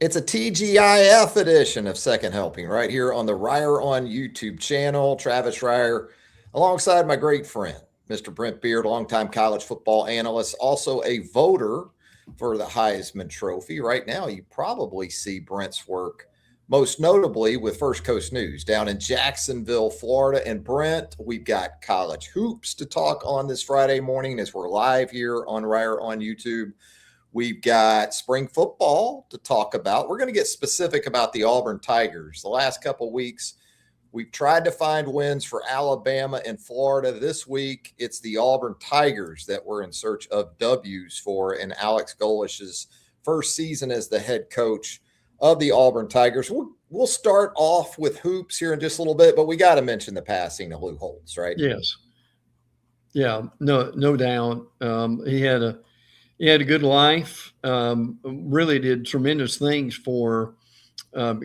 It's a TGIF edition of Second Helping right here on the Reier on YouTube channel. Travis Reier, alongside my great friend, Mr. Brent Beaird, longtime college football analyst, also a voter for the Heisman Trophy. Right now, you probably see Brent's work most notably with First Coast News down in Jacksonville, Florida. And Brent, we've got college hoops to talk on this Friday morning as we're live here on Reier on YouTube. We've got spring football to talk about. We're going to get specific about the Auburn Tigers. The last couple of weeks, we've tried to find wins for Alabama and Florida. This week, it's the Auburn Tigers that we're in search of W's for in Alex Golesh's first season as the head coach of the Auburn Tigers. We'll start off with hoops here in just a little bit, but we got to mention the passing of Lou Holtz, right? Yes. Yeah, no doubt. He had a good life, really did tremendous things for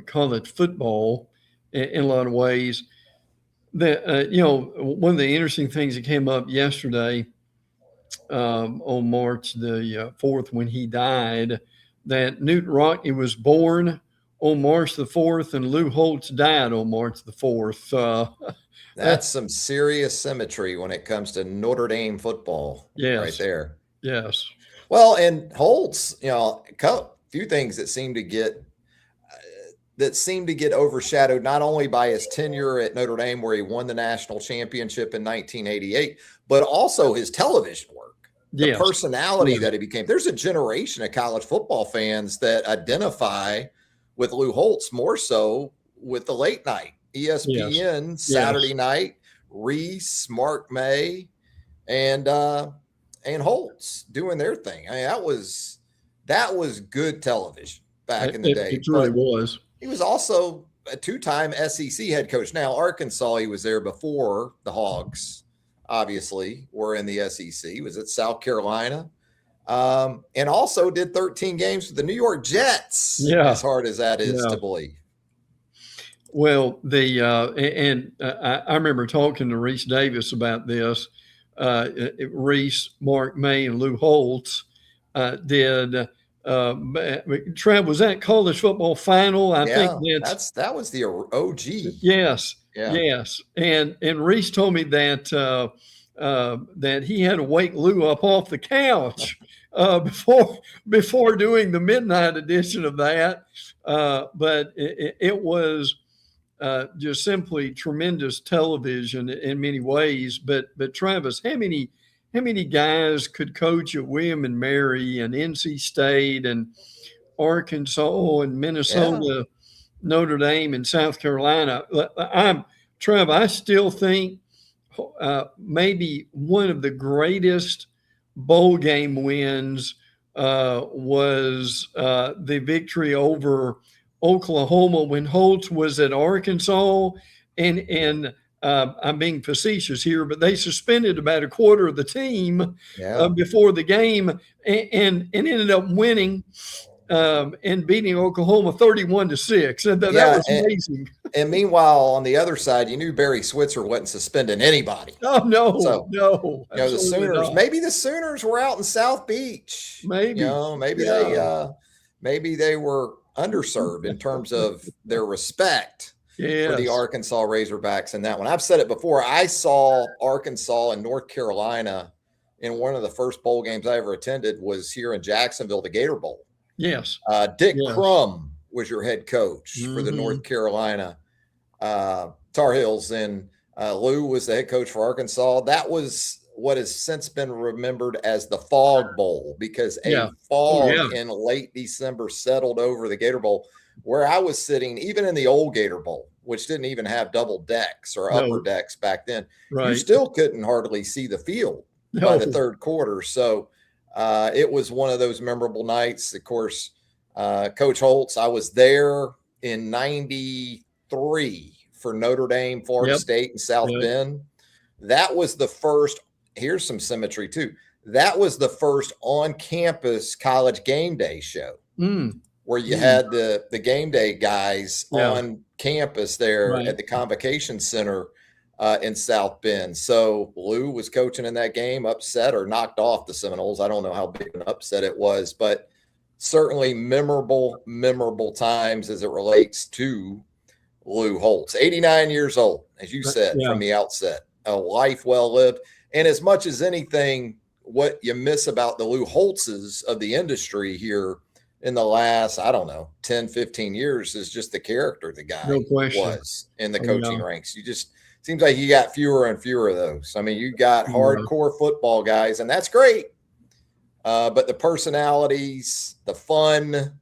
college football in a lot of ways. One of the interesting things that came up yesterday on March the 4th when he died, that Newton Rockne was born on March the 4th and Lou Holtz died on March the 4th. That's some serious symmetry when it comes to Notre Dame football. Yes. Right there. Yes. Well, and Holtz, a few things that seem to get overshadowed not only by his tenure at Notre Dame, where he won the national championship in 1988, but also his television work, the personality that he became. There's a generation of college football fans that identify with Lou Holtz more so with the late night ESPN Saturday night, Reese, Mark May, and Holtz doing their thing. I mean, that was good television back in the day. It really was. He was also a two-time SEC head coach. Now, Arkansas, he was there before the Hogs, obviously, were in the SEC. He was at South Carolina, and also did 13 games with the New York Jets, as hard as that is to believe. Well, I remember talking to Reese Davis about this. Reese, Mark May, and Lou Holtz did. Trev, was that college football final? I think that was the OG. Yes, yes. And Reese told me that that he had to wake Lou up off the couch before doing the midnight edition of that. But it was. Just simply tremendous television in many ways. But Travis, how many guys could coach at William and Mary and NC State and Arkansas and Minnesota, Notre Dame and South Carolina? I still think maybe one of the greatest bowl game wins was the victory over Oklahoma when Holtz was at Arkansas, and I'm being facetious here, but they suspended about a quarter of the team before the game and ended up winning and beating Oklahoma 31-6. That was amazing. And meanwhile, on the other side, you knew Barry Switzer wasn't suspending anybody. Oh, no, no. The Sooners, maybe the Sooners were out in South Beach. Maybe. Maybe they were underserved in terms of their respect for the Arkansas Razorbacks in that one. I've said it before. I saw Arkansas and North Carolina in one of the first bowl games I ever attended was here in Jacksonville, the Gator Bowl. Yes. Dick Crum was your head coach for the North Carolina Tar Heels, and Lou was the head coach for Arkansas. That was what has since been remembered as the Fog Bowl, because a fog in late December settled over the Gator Bowl, where I was sitting, even in the old Gator Bowl, which didn't even have double decks or upper decks back then. You still couldn't hardly see the field by the third quarter. So it was one of those memorable nights. Of course, Coach Holtz, I was there in 93 for Notre Dame, Florida State, and South Bend. That was the first. Here's some symmetry too. That was the first on-campus college game day show where you had the game day guys on campus there at the Convocation Center in South Bend. So Lou was coaching in that game, upset or knocked off the Seminoles. I don't know how big an upset it was, but certainly memorable times as it relates to Lou Holtz. 89 years old, as you said from the outset, a life well lived. And as much as anything, what you miss about the Lou Holtzes of the industry here in the last, I don't know, 10, 15 years is just the character the guy was in the coaching ranks. You just seems like you got fewer and fewer of those. I mean, you got hardcore football guys, and that's great. But the personalities, the fun,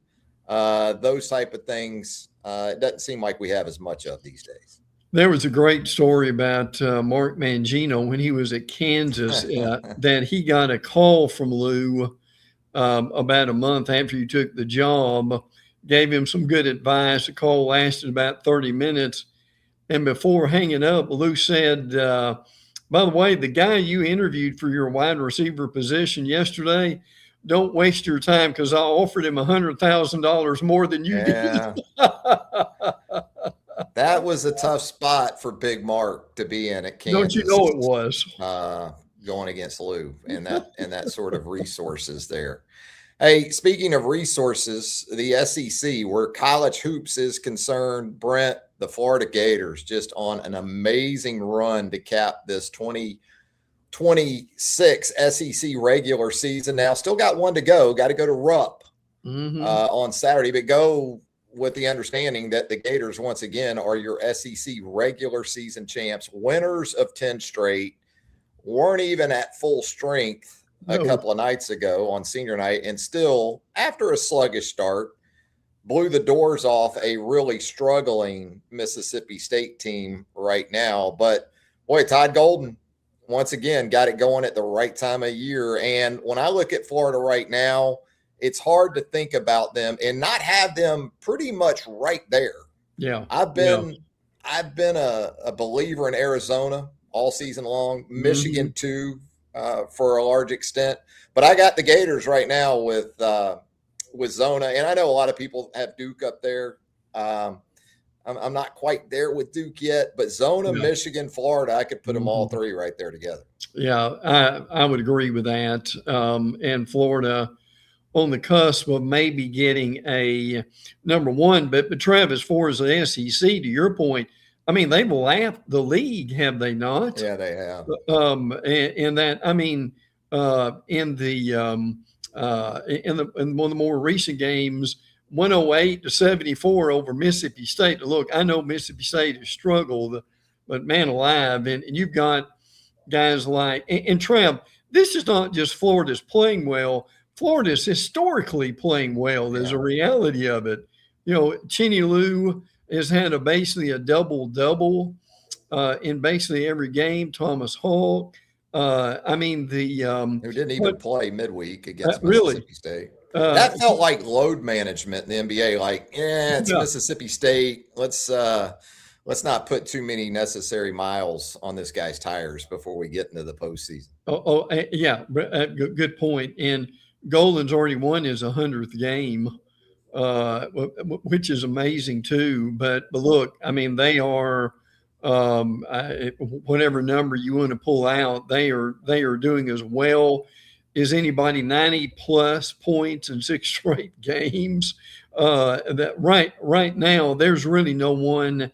those type of things, it doesn't seem like we have as much of these days. There was a great story about Mark Mangino when he was at Kansas that he got a call from Lou about a month after he took the job, gave him some good advice. The call lasted about 30 minutes. And before hanging up, Lou said, by the way, the guy you interviewed for your wide receiver position yesterday, don't waste your time because I offered him $100,000 more than you did. That was a tough spot for Big Mark to be in at Kansas. Don't you know it was? Going against Lou and that sort of resources there. Hey, speaking of resources, the SEC, where college hoops is concerned, Brent, the Florida Gators just on an amazing run to cap this 2026 SEC regular season. Now, still got one to go. Got to go to Rupp on Saturday, but go with the understanding that the Gators, once again, are your SEC regular season champs, winners of 10 straight, weren't even at full strength a couple of nights ago on senior night, and still, after a sluggish start, blew the doors off a really struggling Mississippi State team right now. But, boy, Todd Golden, once again, got it going at the right time of year. And when I look at Florida right now, it's hard to think about them and not have them pretty much right there. Yeah. I've been a believer in Arizona all season long, Michigan too, for a large extent. But I got the Gators right now with Zona, and I know a lot of people have Duke up there. I'm not quite there with Duke yet, but Zona, Michigan, Florida, I could put them all three right there together. Yeah, I would agree with that. And Florida on the cusp of maybe getting a number one. But Trev, as far as the SEC, to your point, I mean, they've lapped the league, have they not? Yeah, they have. In that, I mean, in one of the more recent games, 108-74 over Mississippi State. Look, I know Mississippi State has struggled, but man alive, and you've got guys like and Trev. This is not just Florida's playing well. Florida's historically playing well. There's a reality of it. You know, Cheney Lou has had basically a double-double in basically every game. Thomas Hall. I mean, who didn't even play midweek against Mississippi State. That felt like load management in the NBA. Like, it's Mississippi State. Let's not put too many necessary miles on this guy's tires before we get into the postseason. Good point. And Golden's already won his 100th game, which is amazing too. But look, I mean, they are whatever number you want to pull out, they are doing as well as anybody, 90+ points in 6 straight games. That right now, there's really no one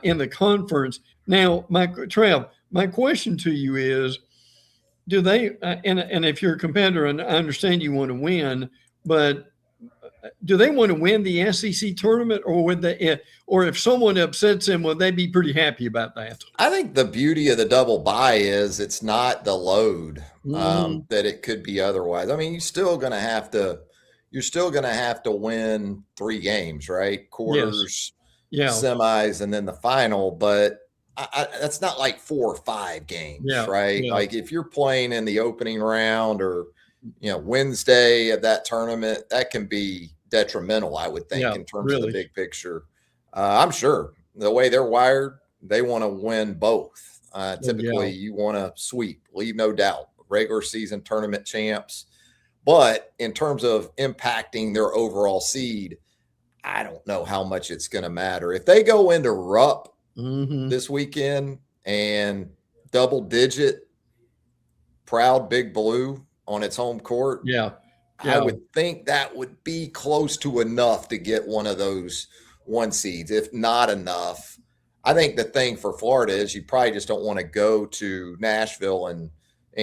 in the conference. Now, Trev, my question to you is, do they and if you're a competitor, and I understand you want to win, but do they want to win the SEC tournament, or would they, or if someone upsets them, would they be pretty happy about that? I think the beauty of the double bye is it's not the load that it could be otherwise. I mean, you're still going to have to win 3 games, right? Quarters, semis, and then the final. But that's not like 4 or 5 games, right? Yeah. Like if you're playing in the opening round or Wednesday of that tournament, that can be detrimental, I would think, in terms of the big picture. I'm sure the way they're wired, they want to win both. Typically, you want to sweep, leave no doubt, regular season tournament champs. But in terms of impacting their overall seed, I don't know how much it's going to matter. If they go into Rupp this weekend and double-digit, proud Big Blue on its home court. I would think that would be close to enough to get one of those 1 seeds, if not enough. I think the thing for Florida is you probably just don't want to go to Nashville and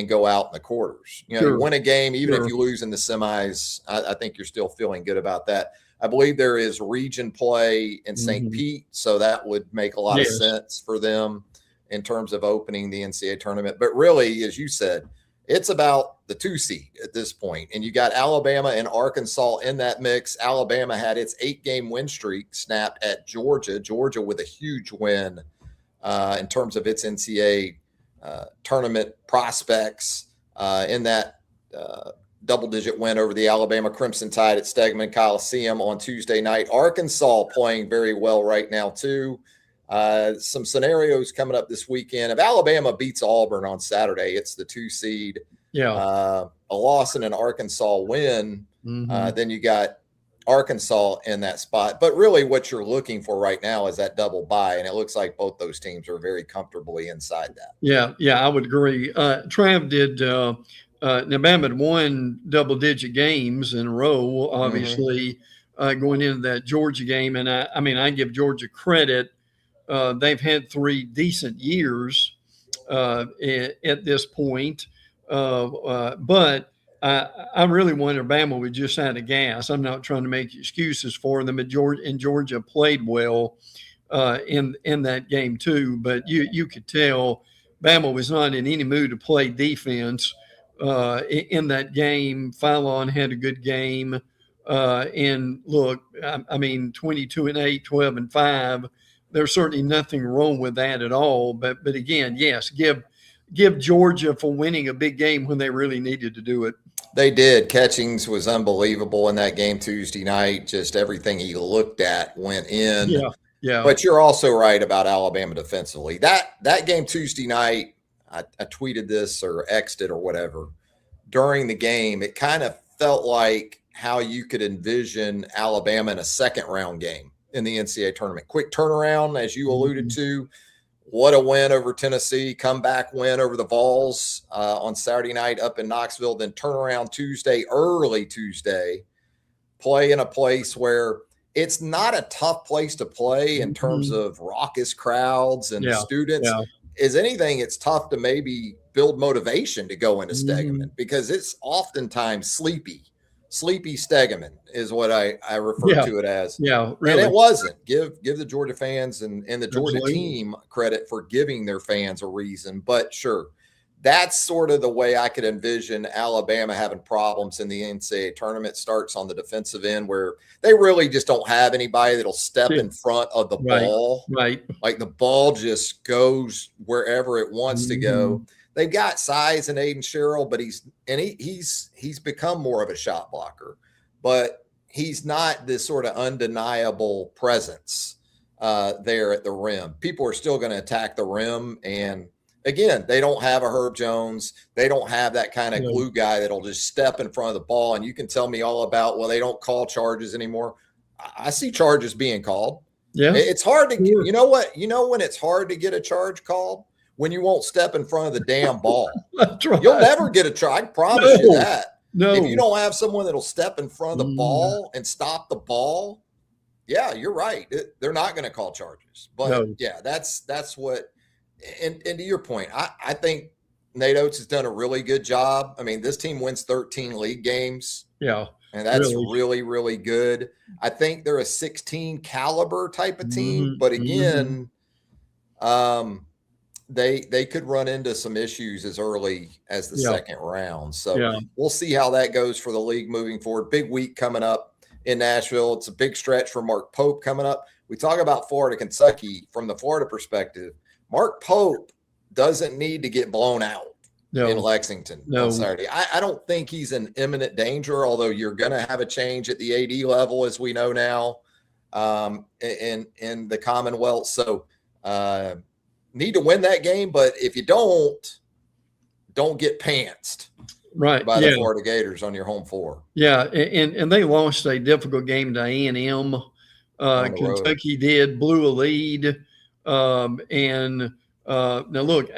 go out in the quarters. You know, you win a game, even if you lose in the semis, I think you're still feeling good about that. I believe there is region play in St. Pete, so that would make a lot of sense for them in terms of opening the NCAA tournament. But really, as you said, it's about the 2 seed at this point. And you got Alabama and Arkansas in that mix. Alabama had its 8-game win streak snapped at Georgia. Georgia with a huge win in terms of its NCAA tournament prospects in that double-digit win over the Alabama Crimson Tide at Stegeman Coliseum on Tuesday night. Arkansas playing very well right now, too. Some scenarios coming up this weekend. If Alabama beats Auburn on Saturday, it's the 2 seed. A loss and an Arkansas win, then you got Arkansas in that spot. But really what you're looking for right now is that double bye, and it looks like both those teams are very comfortably inside that. Yeah, I would agree. Trav did Alabama had won double-digit games in a row, obviously, going into that Georgia game. And I give Georgia credit. They've had 3 decent years at this point. But I really wonder Bama was just out of gas. I'm not trying to make excuses for them. And Georgia played well in that game too. But you could tell Bama was not in any mood to play defense in that game. Philon had a good game. And look, 22-8, 12-5. There's certainly nothing wrong with that at all. But again, yes, give Georgia for winning a big game when they really needed to do it. They did. Catchings was unbelievable in that game Tuesday night. Just everything he looked at went in. Yeah. But you're also right about Alabama defensively. That game Tuesday night, I tweeted this or X'd it or whatever. During the game, it kind of felt like how you could envision Alabama in a second-round game in the NCAA tournament. Quick turnaround, as you alluded to. What a win over Tennessee, comeback win over the Vols on Saturday night up in Knoxville, then turnaround early Tuesday, play in a place where it's not a tough place to play in terms of raucous crowds and students. Is anything, it's tough to maybe build motivation to go into Stegeman because it's oftentimes sleepy Stegeman is what I refer to it as. Yeah, really. And it wasn't. Give the Georgia fans and the Georgia team credit for giving their fans a reason. But sure, that's sort of the way I could envision Alabama having problems in the NCAA tournament. Starts on the defensive end where they really just don't have anybody that'll step in front of the ball. Right. Like the ball just goes wherever it wants to go. They've got size in Aiden Sherrill, but he's become more of a shot blocker, but he's not this sort of undeniable presence there at the rim. People are still going to attack the rim. And again, they don't have a Herb Jones. They don't have that kind of glue guy that'll just step in front of the ball. And you can tell me all about, well, they don't call charges anymore. I see charges being called. Yeah. It's hard to get, you know what? You know when it's hard to get a charge called? When you won't step in front of the damn ball. That's right. You'll never get a charge. I promise you that. No. If you don't have someone that'll step in front of the ball and stop the ball, yeah, you're right. They're not going to call charges. But yeah, that's what. And to your point, I think Nate Oates has done a really good job. I mean, this team wins 13 league games. Yeah. And that's really, really good. I think they're a 16 caliber type of team. But again, they could run into some issues as early as the second round. So we'll see how that goes for the league moving forward. Big week coming up in Nashville. It's a big stretch for Mark Pope coming up. We talk about Florida, Kentucky from the Florida perspective. Mark Pope doesn't need to get blown out in Lexington on Saturday. I don't think he's in imminent danger, although you're going to have a change at the AD level, as we know now, in the Commonwealth. So, need to win that game, but if you don't get pantsed by the Florida Gators on your home floor. Yeah, and they lost a difficult game to A&M. Kentucky did, blew a lead. Now look,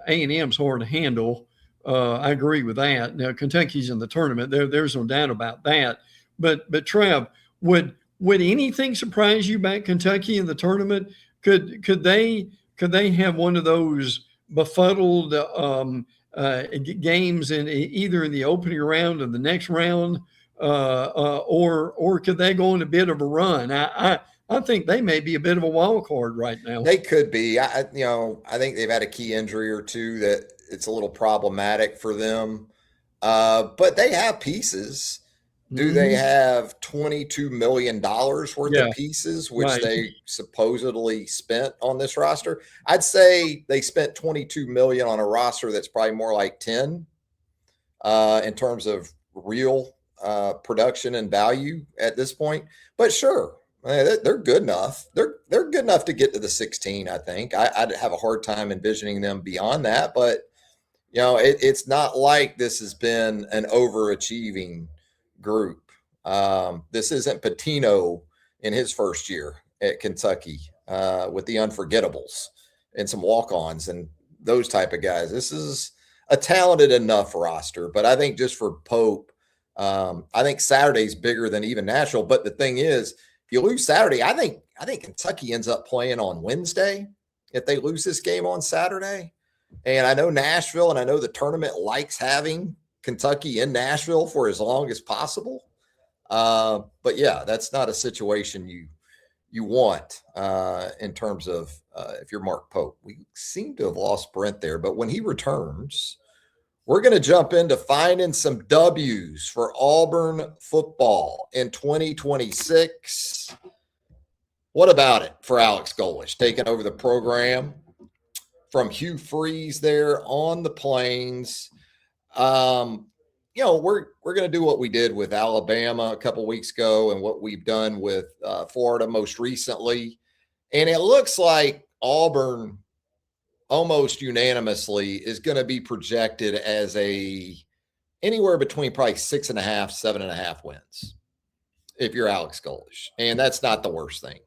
A&M's hard to handle. I agree with that. Now Kentucky's in the tournament. There's no doubt about that. But Trev, would anything surprise you about Kentucky in the tournament? Could they have one of those befuddled games in either in the opening round or the next round, or could they go on a bit of a run? I think they may be a bit of a wild card right now. They could be. I think they've had a key injury or two that it's a little problematic for them. But they have pieces. Do they have $22 million worth of pieces, which they supposedly spent on this roster? I'd say they spent $22 million on a roster that's probably more like 10 in terms of real production and value at this point. But sure, they're good enough. They're good enough to get to the 16, I think. I'd have a hard time envisioning them beyond that. But, it's not like this has been an overachieving group. This isn't Pitino in his first year at Kentucky with the unforgettables and some walk-ons and those type of guys. This is a talented enough roster, but I think just for Pope, I think Saturday's bigger than even Nashville. But the thing is, if you lose Saturday, I think Kentucky ends up playing on Wednesday if they lose this game on Saturday. And I know Nashville and I know the tournament likes having Kentucky in Nashville for as long as possible. But yeah, that's not a situation you want in terms of if you're Mark Pope. We seem to have lost Brent there, but when he returns, we're going to jump into finding some W's for Auburn football in 2026. What about it for Alex Golesh taking over the program from Hugh Freeze there on the Plains? We're going to do what we did with Alabama a couple weeks ago and what we've done with Florida most recently. And it looks like Auburn almost unanimously is going to be projected as anywhere between probably 6.5, 7.5 wins if you're Alex Golesh. And that's not the worst thing,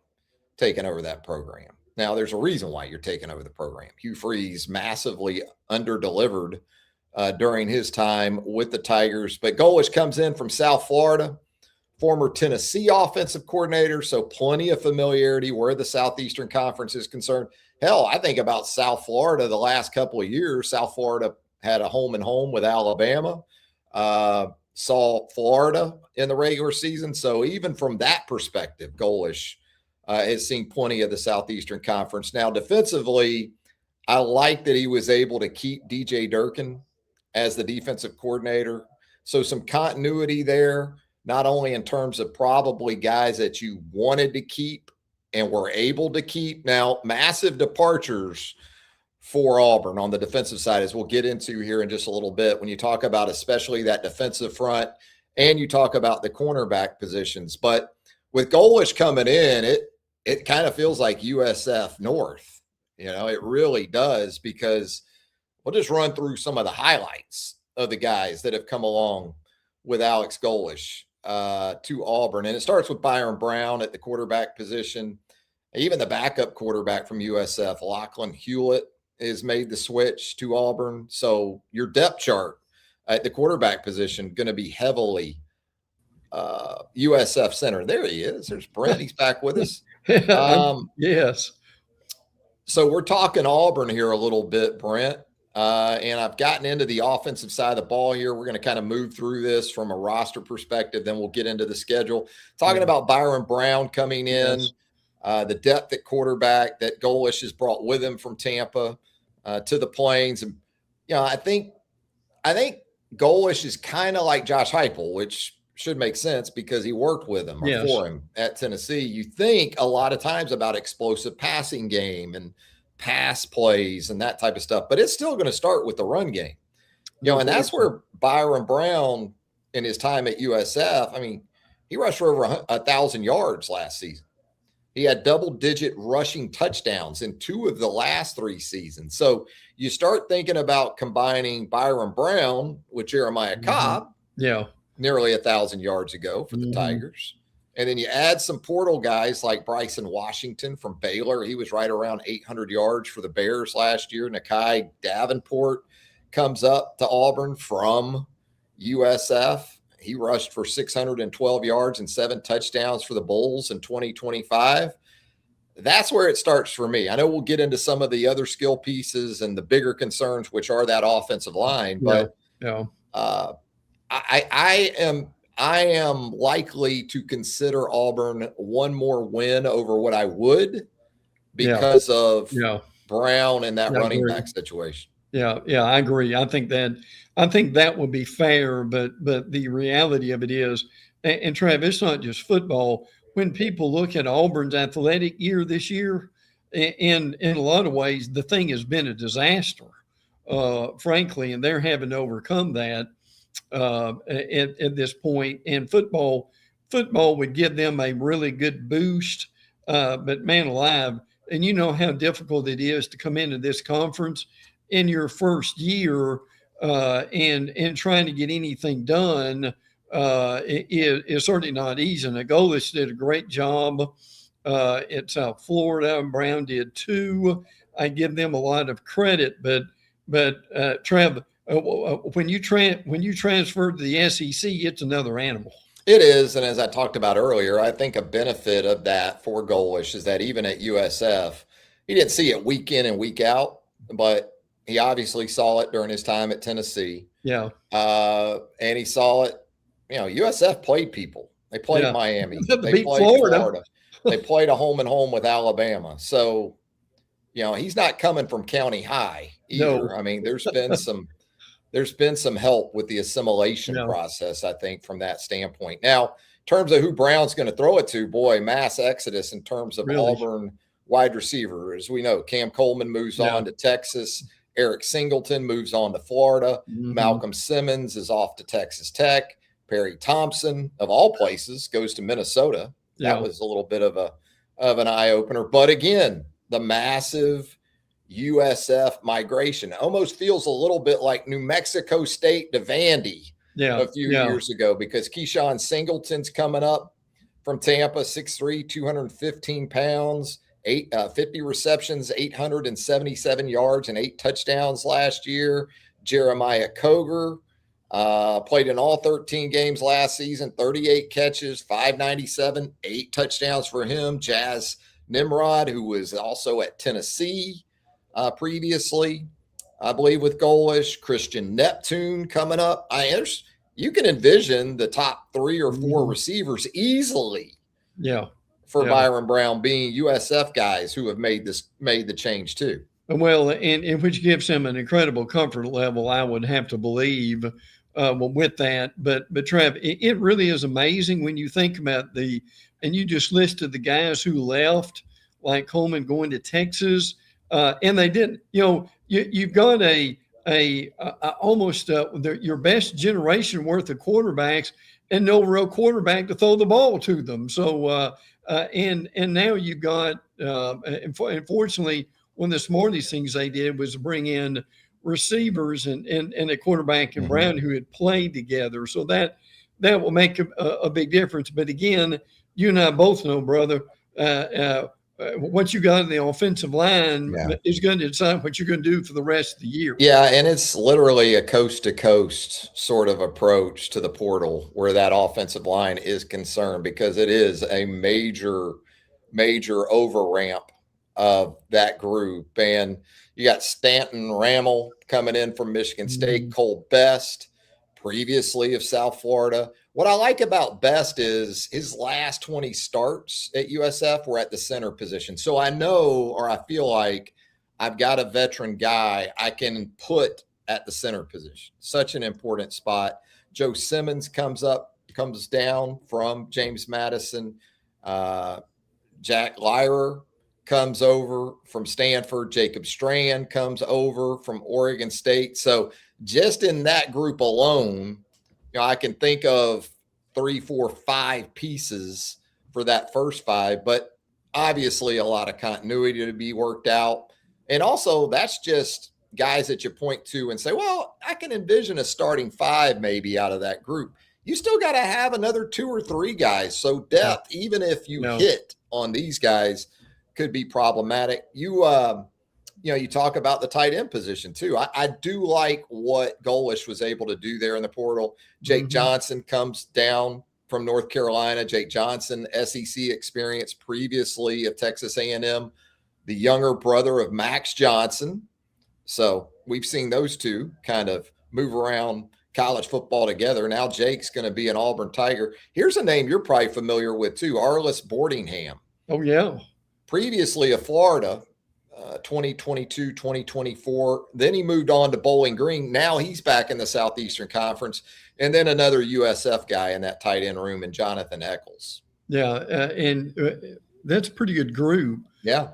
taking over that program. Now, there's a reason why you're taking over the program. Hugh Freeze massively under-delivered during his time with the Tigers. But Golesh comes in from South Florida, former Tennessee offensive coordinator, so plenty of familiarity where the Southeastern Conference is concerned. Hell, I think about South Florida the last couple of years. South Florida had a home and home with Alabama, saw Florida in the regular season. So even from that perspective, Golesh has seen plenty of the Southeastern Conference. Now, defensively, I like that he was able to keep DJ Durkin as the defensive coordinator. So some continuity there, not only in terms of probably guys that you wanted to keep and were able to keep. Now, massive departures for Auburn on the defensive side, as we'll get into here in just a little bit, when you talk about especially that defensive front and you talk about the cornerback positions. But with Golesh coming in, it kind of feels like USF North. It really does, because we'll just run through some of the highlights of the guys that have come along with Alex Golesh to Auburn. And it starts with Byron Brown at the quarterback position. Even the backup quarterback from USF, Lachlan Hewlett, has made the switch to Auburn. So your depth chart at the quarterback position going to be heavily USF center. There he is. There's Brent. He's back with us. Yes. So we're talking Auburn here a little bit, Brent. And I've gotten into the offensive side of the ball here. We're going to kind of move through this from a roster perspective. Then we'll get into the schedule. Talking about Byron Brown coming in, the depth at quarterback that Golesh has brought with him from Tampa to the Plains. And, I think Golesh is kind of like Josh Heupel, which should make sense because he worked with him or for him at Tennessee. You think a lot of times about explosive passing game and pass plays and that type of stuff, but it's still going to start with the run game, and that's where Byron Brown in his time at USF, he rushed for over 1,000 yards last season. He had double-digit rushing touchdowns in 2 of the last 3 seasons. So you start thinking about combining Byron Brown with Jeremiah Cobb, nearly 1,000 yards ago for the Tigers. And then you add some portal guys like Bryson Washington from Baylor. He was right around 800 yards for the Bears last year. Nakai Davenport comes up to Auburn from USF. He rushed for 612 yards and 7 touchdowns for the Bulls in 2025. That's where it starts for me. I know we'll get into some of the other skill pieces and the bigger concerns, which are that offensive line, but I am likely to consider Auburn one more win over what I would because of Brown and that running back situation. Yeah, I agree. I think that would be fair, but the reality of it is, and Trav, it's not just football. When people look at Auburn's athletic year this year, in a lot of ways, the thing has been a disaster, frankly, and they're having to overcome that at this point. And football would give them a really good boost, but man alive, and you know how difficult it is to come into this conference in your first year and trying to get anything done is certainly not easy. And Golesh did a great job at South Florida, and Brown did too. I give them a lot of credit, but Trev, when you transfer to the SEC, it's another animal. It is, and as I talked about earlier, I think a benefit of that for Golesh is that even at USF, he didn't see it week in and week out, but he obviously saw it during his time at Tennessee. Yeah. And he saw it, USF played people. They played Miami. They played Florida. They played a home and home with Alabama. So, he's not coming from county high either. No. I mean, there's been some help with the assimilation process, I think, from that standpoint. Now, in terms of who Brown's going to throw it to, boy, mass exodus in terms of Auburn wide receiver. As we know, Cam Coleman moves on to Texas. Eric Singleton moves on to Florida. Mm-hmm. Malcolm Simmons is off to Texas Tech. Perry Thompson, of all places, goes to Minnesota. That was a little bit of an eye-opener. But again, the massive USF migration almost feels a little bit like New Mexico State to Vandy a few years ago, because Keyshawn Singleton's coming up from Tampa, 6'3", 215 pounds, 50 receptions, 877 yards, and 8 touchdowns last year. Jeremiah Coger played in all 13 games last season, 38 catches, 597, 8 touchdowns for him. Jazz Nimrod, who was also at Tennessee previously, I believe, with Golesh. Christian Neptune coming up. You can envision the top 3 or 4 receivers easily. For Byron Brown being USF guys who have made the change too. Well, and which gives him an incredible comfort level, I would have to believe, with that. But Trev, it really is amazing when you think about and you just listed the guys who left, like Coleman going to Texas, and they didn't. You've got almost your best generation worth of quarterbacks, and no real quarterback to throw the ball to them. So. And now you've got, unfortunately, one of the smartest things they did was bring in receivers and a quarterback and Brown who had played together. So that will make a big difference. But again, you and I both know, brother, what you got in the offensive line is going to decide what you're going to do for the rest of the year. Yeah, and it's literally a coast-to-coast sort of approach to the portal where that offensive line is concerned, because it is a major over-ramp of that group. And you got Stanton Ramel coming in from Michigan State, Cole Best, previously of South Florida. What I like about Best is his last 20 starts at USF were at the center position. So I know, or I feel like I've got a veteran guy I can put at the center position. Such an important spot. Joe Simmons comes down from James Madison. Jack Reier comes over from Stanford. Jacob Strand comes over from Oregon State. So just in that group alone, I can think of 3, 4, 5 pieces for that first 5, but obviously a lot of continuity to be worked out. And also that's just guys that you point to and say, well, I can envision a starting 5 maybe out of that group. You still got to have another 2 or 3 guys. So depth, even if you hit on these guys, could be problematic. you talk about the tight end position too. I do like what Golesh was able to do there in the portal. Jake Johnson comes down from North Carolina. Jake Johnson, SEC experience previously at Texas A&M, the younger brother of Max Johnson. So we've seen those two kind of move around college football together. Now Jake's going to be an Auburn Tiger. Here's a name you're probably familiar with too, Arliss Boardingham. Oh, yeah. Previously of Florida, 2022, 2024. Then he moved on to Bowling Green. Now he's back in the Southeastern Conference. And then another USF guy in that tight end room, and Jonathan Eccles. Yeah, and that's a pretty good group. Yeah.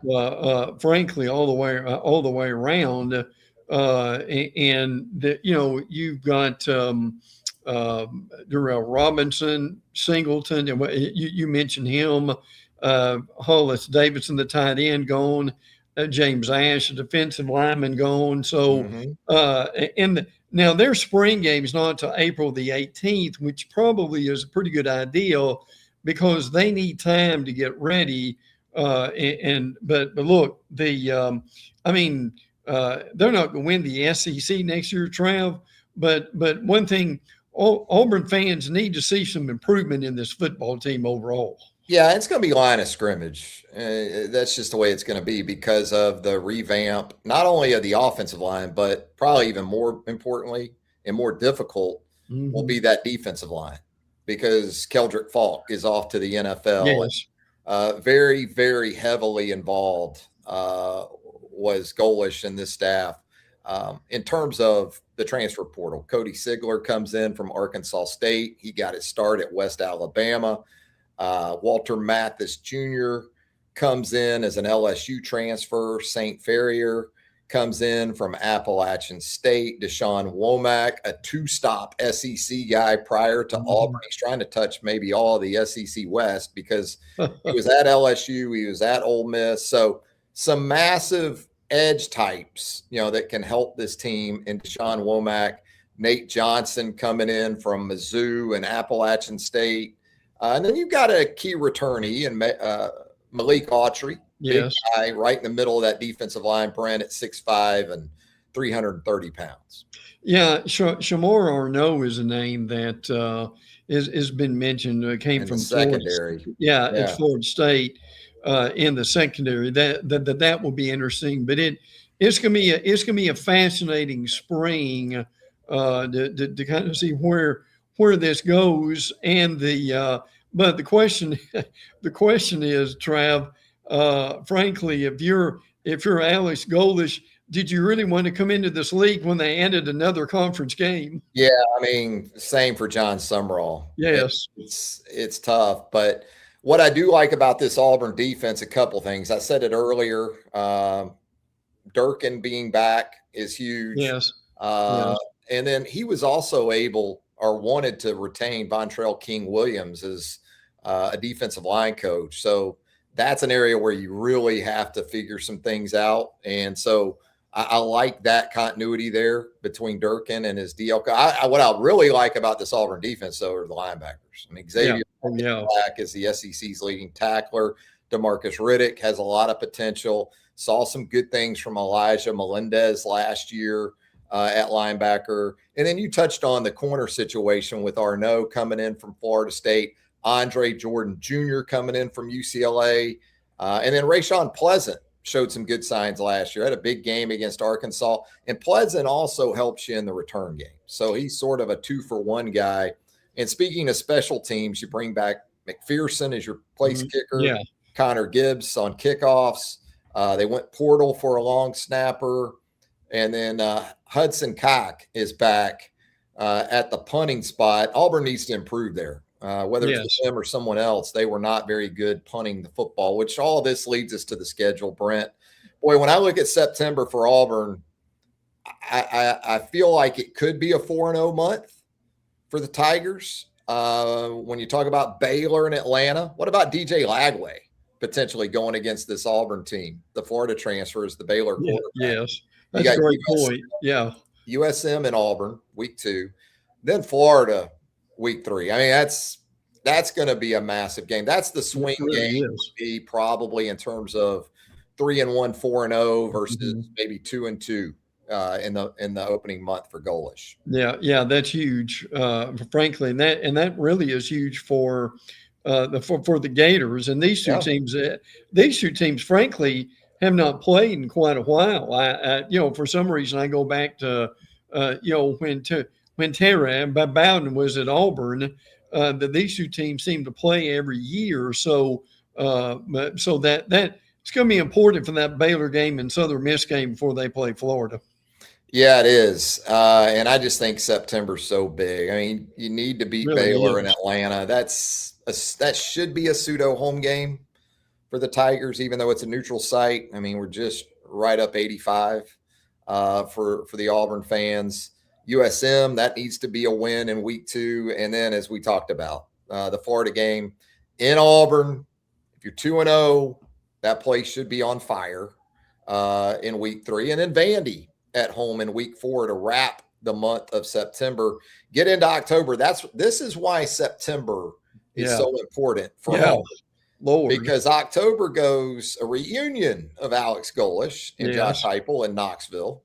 Frankly, all the way around. And you've got Darrell Robinson, Singleton, and you mentioned him. Hollis Davidson, the tight end, gone. James Ash, a defensive lineman, gone. So, now their spring game is not until April the 18th, which probably is a pretty good idea because they need time to get ready. But look, they're not going to win the SEC next year, Trav. But one thing, Auburn fans need to see some improvement in this football team overall. Yeah, it's going to be line of scrimmage. That's just the way it's going to be because of the revamp, not only of the offensive line, but probably even more importantly and more difficult will be that defensive line because Keldrick Falk is off to the NFL. Yes. Very, very heavily involved was Golesh and this staff in terms of the transfer portal. Cody Sigler comes in from Arkansas State. He got his start at West Alabama. Walter Mathis Jr. comes in as an LSU transfer. St. Ferrier comes in from Appalachian State. Deshaun Womack, a two-stop SEC guy prior to Auburn. He's trying to touch maybe all of the SEC West because he was at LSU. He was at Ole Miss. So some massive edge types, that can help this team in Deshaun Womack. Nate Johnson coming in from Mizzou and Appalachian State. And then you've got a key returnee and Malik Autry, big guy right in the middle of that defensive line, Brent at 6'5" and 330 pounds. Yeah, Shamar Arnaud is a name that has been mentioned. Came from secondary. Florida, at Florida State in the secondary. That will be interesting. But it's gonna be a fascinating spring to kind of see where this goes. And but the question is, Trav, frankly, if you're Alex Golesh, did you really want to come into this league when they ended another conference game? Yeah, same for John Summerall. Yes. It's tough, but what I do like about this Auburn defense, a couple things. I said it earlier, Durkin being back is huge. Yes. And then he was also able or wanted to retain Vontrell King Williams as a defensive line coach. So that's an area where you really have to figure some things out. And so I like that continuity there between Durkin and his DL. What I really like about this Auburn defense, though, are the linebackers. Xavier Black is the SEC's leading tackler. DeMarcus Riddick has a lot of potential. Saw some good things from Elijah Melendez last year at linebacker. And then you touched on the corner situation with Arnaud coming in from Florida State, Andre Jordan Jr. coming in from UCLA, and then Rashawn Pleasant showed some good signs last year. Had a big game against Arkansas, and Pleasant also helps you in the return game. So he's sort of a 2-for-1 guy. And speaking of special teams, you bring back McPherson as your place kicker, Connor Gibbs on kickoffs. They went portal for a long snapper. And then Hudson Cock is back at the punting spot. Auburn needs to improve there. Whether it's him or someone else, they were not very good punting the football, which all of this leads us to the schedule, Brent. Boy, when I look at September for Auburn, I feel like it could be a 4-0 month for the Tigers. When you talk about Baylor and Atlanta, what about DJ Lagway potentially going against this Auburn team? The Florida transfer is the Baylor quarterback. Yes. That's a great point. Yeah. USM and Auburn, week 2. Then Florida, week 3. That's going to be a massive game. That's the swing game, be probably in terms of 3-1, 4-0 versus maybe 2-2 in the opening month for Golesh. Yeah, that's huge. Frankly, and that really is huge for the Gators. And these two teams, frankly, have not played in quite a while. For some reason, I go back to when Tara and Bowden was at Auburn. That these two teams seem to play every year. So that it's going to be important for that Baylor game and Southern Miss game before they play Florida. Yeah, it is. And I just think September's so big. I mean, you need to beat Baylor in Atlanta. That should be a pseudo home game for the Tigers, even though it's a neutral site. I mean, we're just right up 85 for the Auburn fans. USM, that needs to be a win in week 2. And then, as we talked about, the Florida game in Auburn, if you're 2-0, that place should be on fire in week 3. And then Vandy at home in week 4 to wrap the month of September. Get into October. This is why September is so important for home. Lord. Because October goes a reunion of Alex Golesh and Josh Heupel in Knoxville.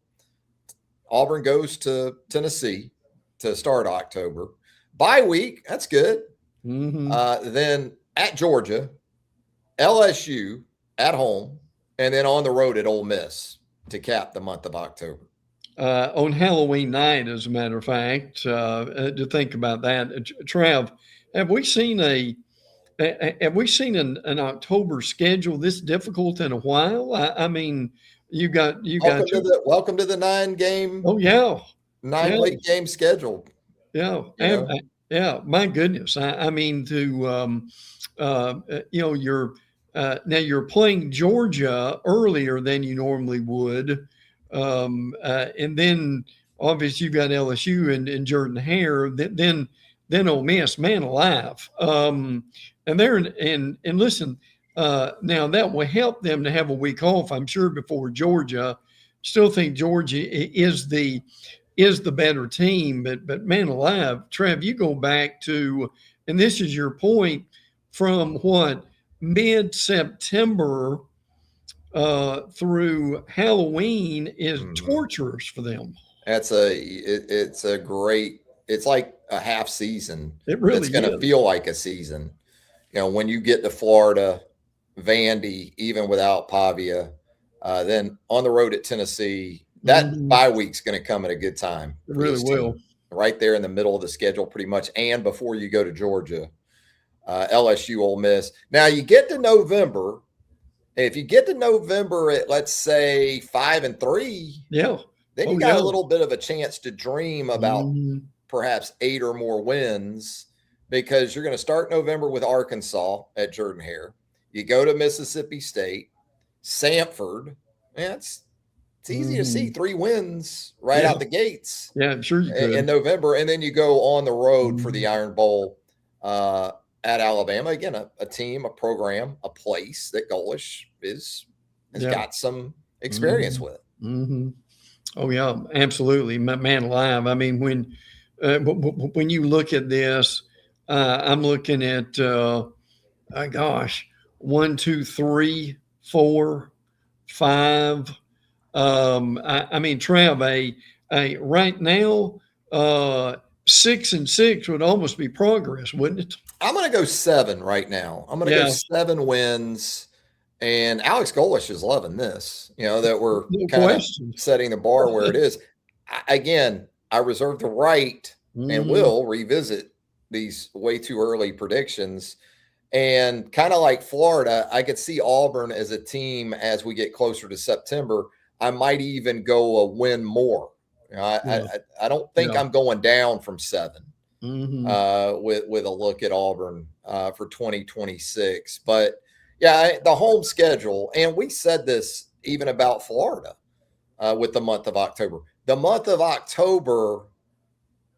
Auburn goes to Tennessee to start October. Bye week, that's good. Then at Georgia, LSU at home, and then on the road at Ole Miss to cap the month of October. On Halloween night, as a matter of fact, to think about that, Trav, have we seen an October schedule this difficult in a while? I mean, welcome to the 9-game. Oh yeah, 9 late game schedule. Yeah, my goodness. I mean, you're playing Georgia earlier than you normally would. And then obviously you've got LSU and Jordan Hare, then Ole Miss, man alive. And listen, now that will help them to have a week off, I'm sure, before Georgia. Still think Georgia is the better team, but man alive, Trev, you go back to, and this is your point, from what, mid-September through Halloween is torturous for them. It's like a half season. It really is. It's going to feel like a season. When you get to Florida, Vandy, even without Pavia, then on the road at Tennessee, that bye week's going to come at a good time. It really will. Right there in the middle of the schedule, pretty much, and before you go to Georgia, LSU, Ole Miss. Now you get to November. If you get to November at, let's say, 5-3, then you got a little bit of a chance to dream about perhaps 8 or more wins, because you're going to start November with Arkansas at Jordan Hare. You go to Mississippi State, Samford. It's easy to see 3 wins right out the gates. Yeah, I'm sure you could. In November. And then you go on the road for the Iron Bowl at Alabama. Again, a team, a program, a place that Golesh has got some experience with. Oh, yeah, absolutely. Man alive. I mean, when you look at this, I'm looking at, 1, 2, 3, 4, 5. I mean, Trav, right now, 6-6 would almost be progress, wouldn't it? I'm going to go 7 right now. I'm going to go 7 wins. And Alex Golesh is loving this, that we're kind of setting the bar where it is. I reserve the right and will revisit these way too early predictions. And kind of like Florida, I could see Auburn as a team as we get closer to September. I might even go a win more. I don't think I'm going down from 7 with a look at Auburn for 2026. But the home schedule, and we said this even about Florida with the month of October. The month of October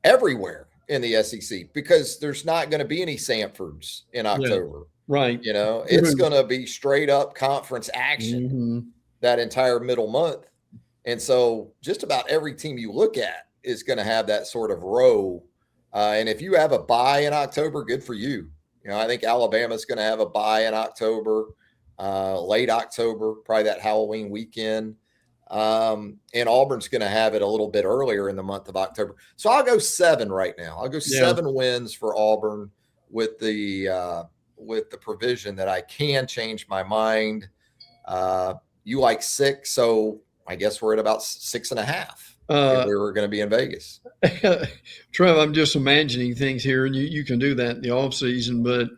everywhere in the SEC, because there's not going to be any Samfords in October. Right. It's going to be straight up conference action that entire middle month. And so just about every team you look at is going to have that sort of row. And if you have a bye in October, good for you. I think Alabama's going to have a bye in October. late October, probably that Halloween weekend. And Auburn's going to have it a little bit earlier in the month of October. So I'll go 7 right now. I'll go 7 wins for Auburn with the provision that I can change my mind. You like 6, so I guess we're at about 6.5. If we were going to be in Vegas. Trev, I'm just imagining things here, and you can do that in the off season. But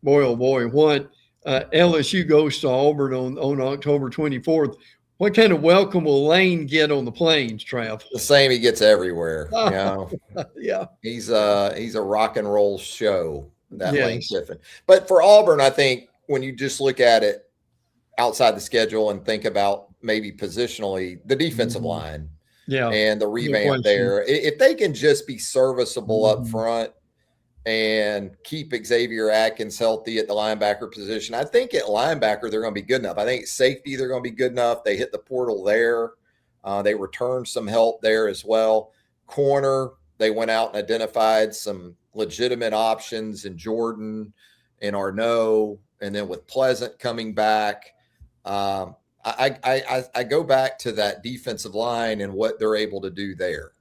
boy, oh boy, what LSU goes to Auburn on October 24th. What kind of welcome will Lane get on the plains, Trav? The same he gets everywhere. You know? Yeah. He's a rock and roll show, that Lane Kiffin. But for Auburn, I think when you just look at it outside the schedule and think about maybe positionally, the defensive line and the revamp there, if they can just be serviceable up front and keep Xavier Atkins healthy at the linebacker position, I think at linebacker they're going to be good enough. I think at safety they're going to be good enough. They hit the portal there. They returned some help there as well. Corner, they went out and identified some legitimate options in Jordan and Arnaud, and then with Pleasant coming back. I go back to that defensive line and what they're able to do there.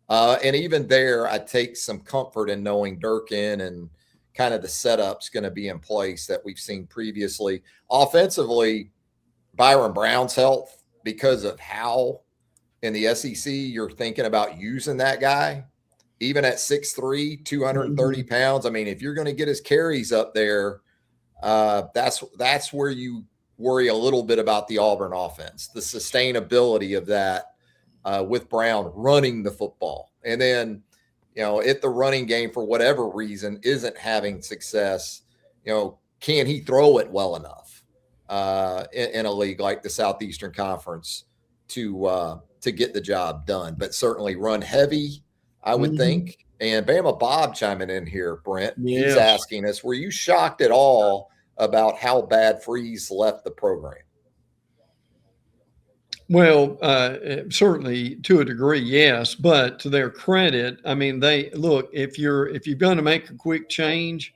And even there, I take some comfort in knowing Durkin and kind of the setup's going to be in place that we've seen previously. Offensively, Byron Brown's health, because of how in the SEC you're thinking about using that guy, even at 6'3", 230 pounds. I mean, if you're going to get his carries up there, that's where you worry a little bit about the Auburn offense, the sustainability of that. With Brown running the football. And then, if the running game for whatever reason isn't having success, can he throw it well enough in a league like the Southeastern Conference to get the job done? But certainly run heavy, I would think. And Bama Bob chiming in here, Brent. He's asking us, were you shocked at all about how bad Freeze left the program? Well, certainly to a degree, yes. But to their credit, I mean, they look, if you're going to make a quick change,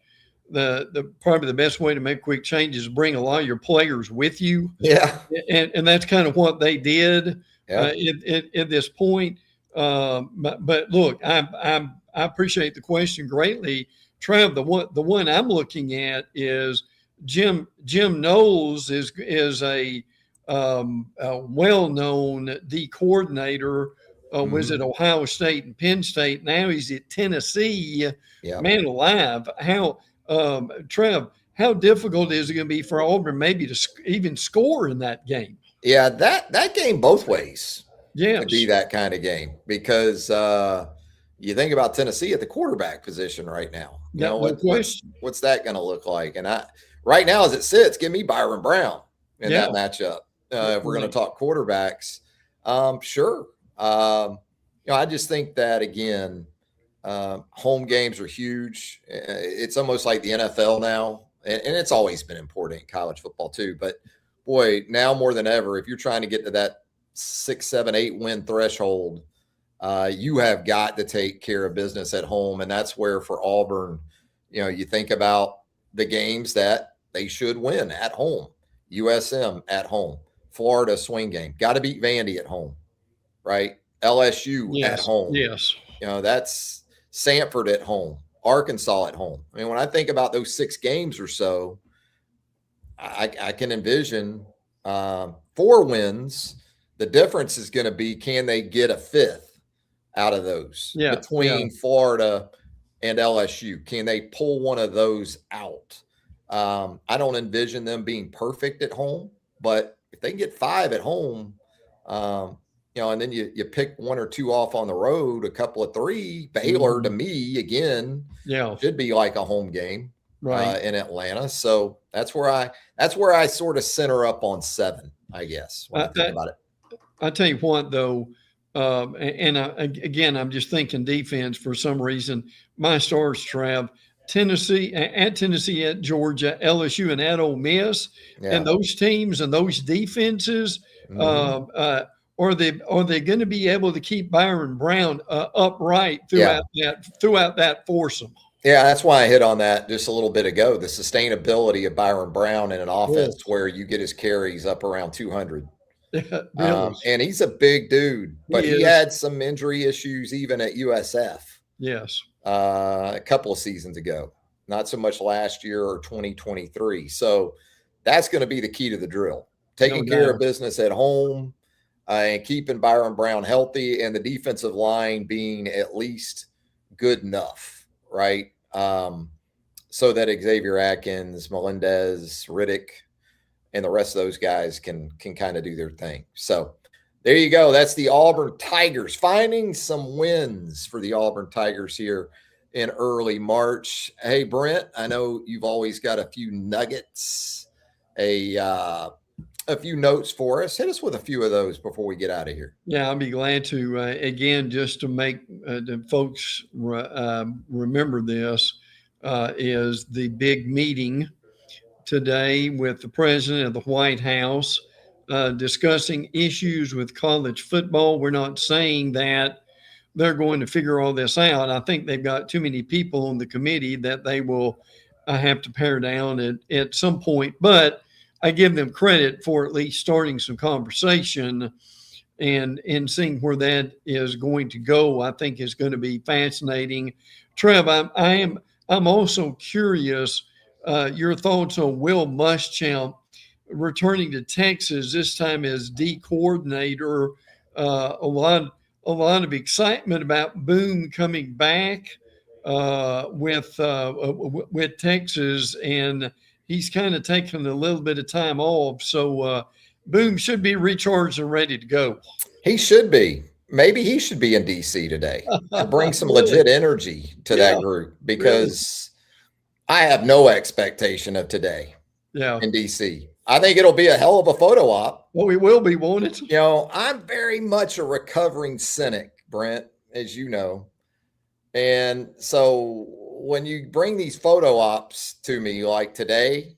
the probably the best way to make quick change is bring a lot of your players with you. Yeah, and that's kind of what they did at this point. But look, I appreciate the question greatly, Trav. The one I'm looking at is Jim Knowles is a well-known D coordinator, was at Ohio State and Penn State. Now he's at Tennessee. Man alive. How, Trev, how difficult is it going to be for Auburn maybe to even score in that game? Yeah, that game both ways could be that kind of game, because you think about Tennessee at the quarterback position right now. What's that going to look like? And right now as it sits, give me Byron Brown in that matchup. If we're going to talk quarterbacks, sure. I just think that, again, home games are huge. It's almost like the NFL now, and it's always been important in college football too. But boy, now more than ever, if you're trying to get to that 6, 7, 8 win threshold, you have got to take care of business at home. And that's where for Auburn, you think about the games that they should win at home. USM at home, Florida swing game, got to beat Vandy at home, right? LSU at home. Yes. That's Samford at home, Arkansas at home. I mean, when I think about those 6 games or so, I can envision 4 wins. The difference is going to be, can they get a 5th out of those between Florida and LSU? Can they pull one of those out? I don't envision them being perfect at home, but if they can get 5 at home, and then you pick 1 or 2 off on the road, a couple of 3, Baylor to me, again, should be like a home game in Atlanta. So that's where I sort of center up on 7, I guess, when I think about it. I tell you what, though, again, I'm just thinking defense for some reason. My stars, Trav, Tennessee, at Georgia, LSU, and at Ole Miss, and those teams and those defenses, are they going to be able to keep Byron Brown upright throughout that foursome? Yeah, that's why I hit on that just a little bit ago. The sustainability of Byron Brown in an offense where you get his carries up around 200. Really? And he's a big dude, but he had some injury issues even at USF. Yes. A couple of seasons ago, not so much last year or 2023. So that's going to be the key to the drill. Taking care of business at home and keeping Byron Brown healthy, and the defensive line being at least good enough, right? So that Xavier Atkins, Melendez, Riddick, and the rest of those guys can kind of do their thing. So there you go. That's the Auburn Tigers, finding some wins for the Auburn Tigers here in early March. Hey, Brent, I know you've always got a few nuggets, a few notes for us. Hit us with a few of those before we get out of here. Yeah, I'll be glad to. Again, just to make the folks remember this, is the big meeting today with the president of the White House discussing issues with college football. We're not saying that they're going to figure all this out. I think they've got too many people on the committee that they will have to pare down at some point. But I give them credit for at least starting some conversation and seeing where that is going to go. I think is going to be fascinating. Trev, I'm also curious your thoughts on Will Muschamp returning to Texas, this time as D coordinator. A lot of excitement about Boone coming back with Texas, and he's kind of taken a little bit of time off. So Boone should be recharged and ready to go. He should be. Maybe he should be in DC today to bring some legit energy to that group, because I have no expectation of today in DC. I think it'll be a hell of a photo op. Well, we will be, won't it? You know, I'm very much a recovering cynic, Brent, as you know. And so when you bring these photo ops to me like today,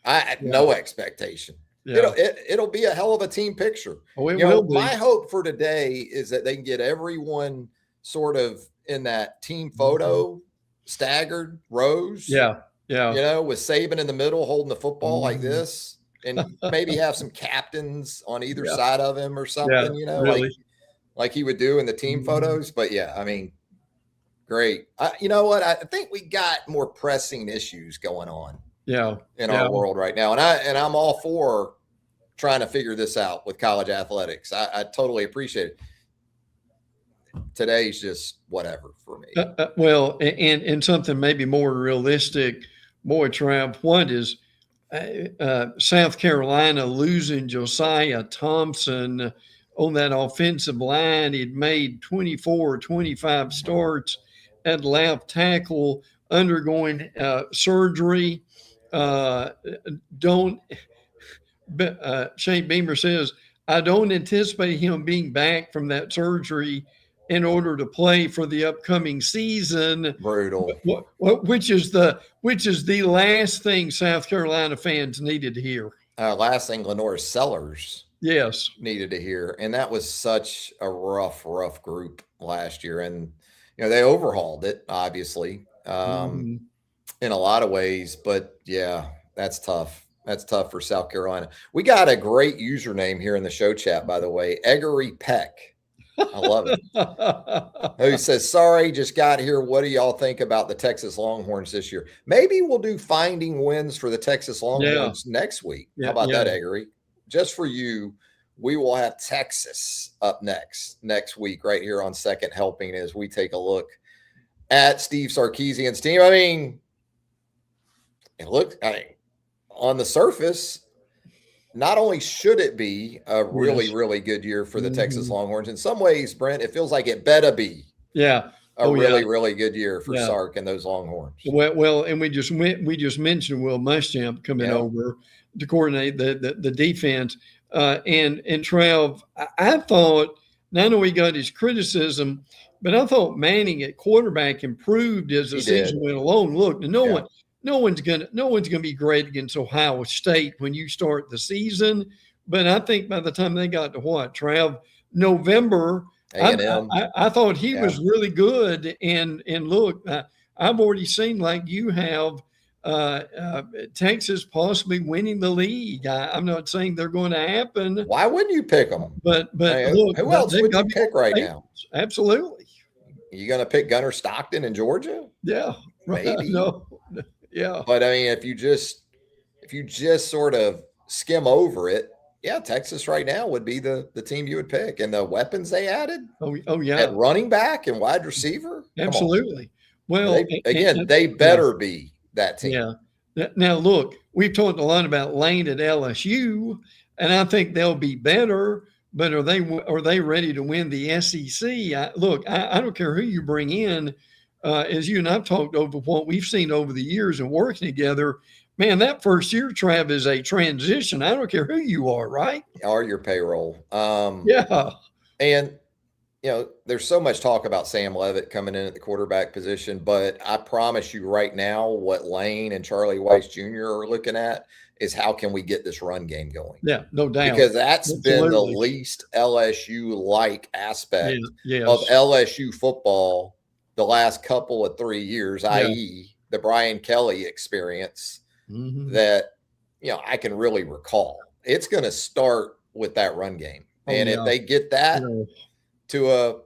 I had no expectation. It'll be a hell of a team picture. Oh, it will be. My hope for today is that they can get everyone sort of in that team photo, staggered rows. Yeah. You know, with Saban in the middle holding the football like this, and maybe have some captains on either side of him or something, you know, like he would do in the team photos. But yeah, I mean, great. You know what? I think we got more pressing issues going on in our world right now. And I'm all for trying to figure this out with college athletics. I totally appreciate it. Today's just whatever for me. Well, and something maybe more realistic. Boy, Trav, what is South Carolina losing Josiah Thompson on that offensive line? He'd made 24 or 25 starts at left tackle, undergoing surgery. Shane Beamer says, I don't anticipate him being back from that surgery in order to play for the upcoming season. Brutal. Which is the last thing South Carolina fans needed to hear. Last thing Lenore Sellers needed to hear. And that was such a rough group last year. And, you know, they overhauled it, obviously, in a lot of ways. But, yeah, that's tough. That's tough for South Carolina. We got a great username here in the show chat, by the way, Eggery Peck. I love it. Who says, sorry, just got here. What do y'all think about the Texas Longhorns this year? Maybe we'll do finding wins for the Texas Longhorns next week. How about that, Eggery? Just for you, we will have Texas up next week right here on Second Helping as we take a look at Steve Sarkisian's team. I mean, it looked on the surface, not only should it be a really good year for the Texas Longhorns, in some ways, Brent, it feels like it better be a really good year for Sark and those Longhorns. Well, and we just mentioned Will Muschamp coming over to coordinate the defense. And Trev, I thought, not only got his criticism, but I thought Manning at quarterback improved as the season went along. Look, no one's gonna be great against Ohio State when you start the season, but I think by the time they got to November, I thought he was really good. And look, I've already seen, like you have, Texas possibly winning the league. I'm not saying they're going to happen. Why wouldn't you pick them? But I mean, look, who else would you pick right now? Absolutely. You going to pick Gunnar Stockton in Georgia? Yeah. Maybe. No. Yeah. But I mean, if you just sort of skim over it, yeah, Texas right now would be the team you would pick. And the weapons they added. Oh yeah. At running back and wide receiver. Absolutely. Well, they better be that team. Yeah. Now look, we've talked a lot about Lane at LSU, and I think they'll be better. But are they ready to win the SEC? I don't care who you bring in. As you and I've talked over what we've seen over the years and working together, man, that first year, Trav, is a transition. I don't care who you are, right? Or your payroll. Yeah. And, there's so much talk about Sam Leavitt coming in at the quarterback position, but I promise you right now, what Lane and Charlie Weiss Jr. are looking at is how can we get this run game going? Yeah, no doubt. Because that's been the least LSU-like aspect of LSU football the last couple of 3 years, i.e. the Brian Kelly experience that, I can really recall. It's going to start with that run game. And if they get that to a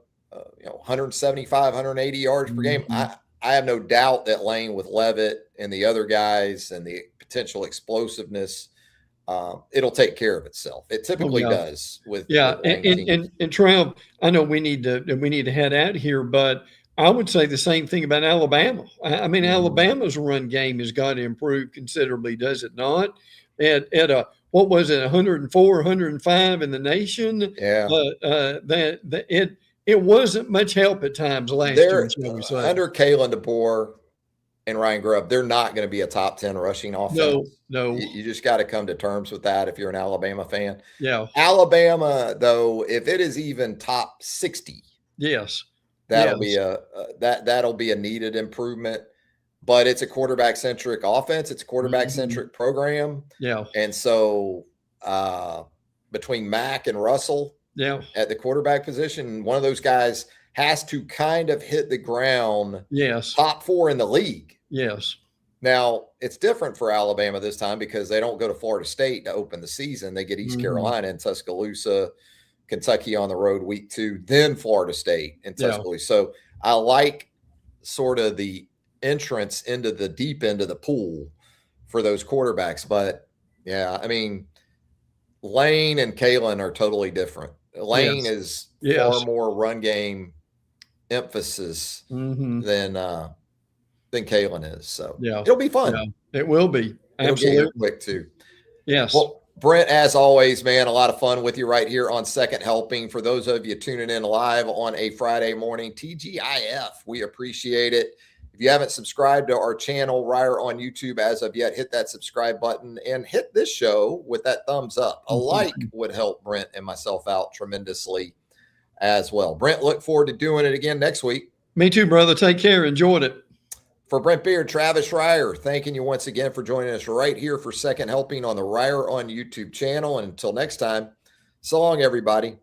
175, 180 yards per game, I have no doubt that Lane with Leavitt and the other guys and the potential explosiveness, it'll take care of itself. It typically does with and Trav, I know we need to head out here, but I would say the same thing about Alabama. I mean, Alabama's run game has got to improve considerably, does it not? At a what was it, 104, 105 in the nation? Yeah. It wasn't much help at times last year, shall we say. Under Kalen DeBoer and Ryan Grubb, they're not going to be a top 10 rushing offense. No. You just got to come to terms with that if you're an Alabama fan. Yeah. Alabama, though, if it is even top 60, that'll be a needed improvement. But it's a quarterback-centric offense. It's a quarterback-centric program. Yeah. And so between Mack and Russell at the quarterback position, one of those guys has to kind of hit the ground top 4 in the league. Yes. Now, it's different for Alabama this time because they don't go to Florida State to open the season. They get East Carolina and Tuscaloosa, Kentucky on the road week 2, then Florida State and Tuscaloosa. So I like sort of the entrance into the deep end of the pool for those quarterbacks. But I mean, Lane and Kalen are totally different. Lane is far more run game emphasis than Kalen is. So it'll be fun. Yeah, it will be. Absolutely. It'll get quick too. Yes. Well, Brent, as always, man, a lot of fun with you right here on Second Helping. For those of you tuning in live on a Friday morning, TGIF, we appreciate it. If you haven't subscribed to our channel, Reier on YouTube, as of yet, hit that subscribe button and hit this show with that thumbs up. A like would help Brent and myself out tremendously as well. Brent, look forward to doing it again next week. Me too, brother. Take care. Enjoyed it. For Brent Beaird, Travis Reier, thanking you once again for joining us right here for Second Helping on the Reier on YouTube channel. And until next time, so long, everybody.